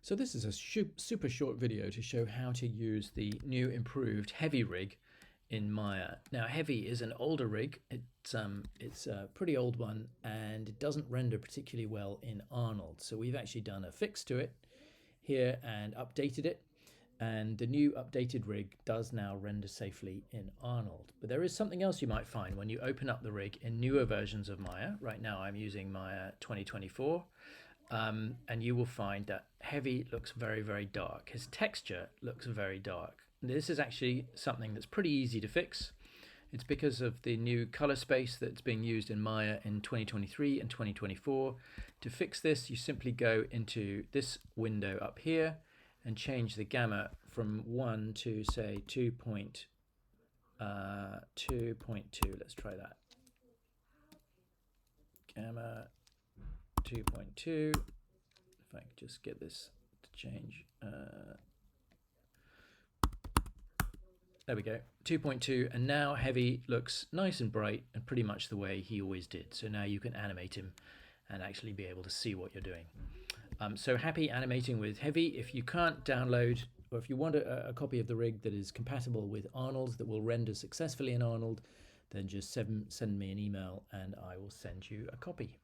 So this is a super short video to show how to use the new improved Heavy rig in Maya. Now Heavy is an older rig, it's a pretty old one, and it doesn't render particularly well in Arnold. So we've actually done a fix to it here and updated it, and the new updated rig does now render safely in Arnold. But there is something else you might find when you open up the rig in newer versions of Maya. Right now I'm using Maya 2024. And you will find that Heavy looks very dark. His texture looks very dark. This is actually something that's pretty easy to fix. It's because of the new color space that's being used in Maya in 2023 and 2024. To fix this, you simply go into this window up here and change the gamma from 1 to say 2.2. Let's try that. Gamma 2.2. If I could just get this to change. There we go, 2.2, and now Heavy looks nice and bright and pretty much the way he always did. So now you can animate him and actually be able to see what you're doing. So happy animating with Heavy. If you can't download, or if you want a copy of the rig that is compatible with Arnold, that will render successfully in Arnold, then just send me an email and I will send you a copy.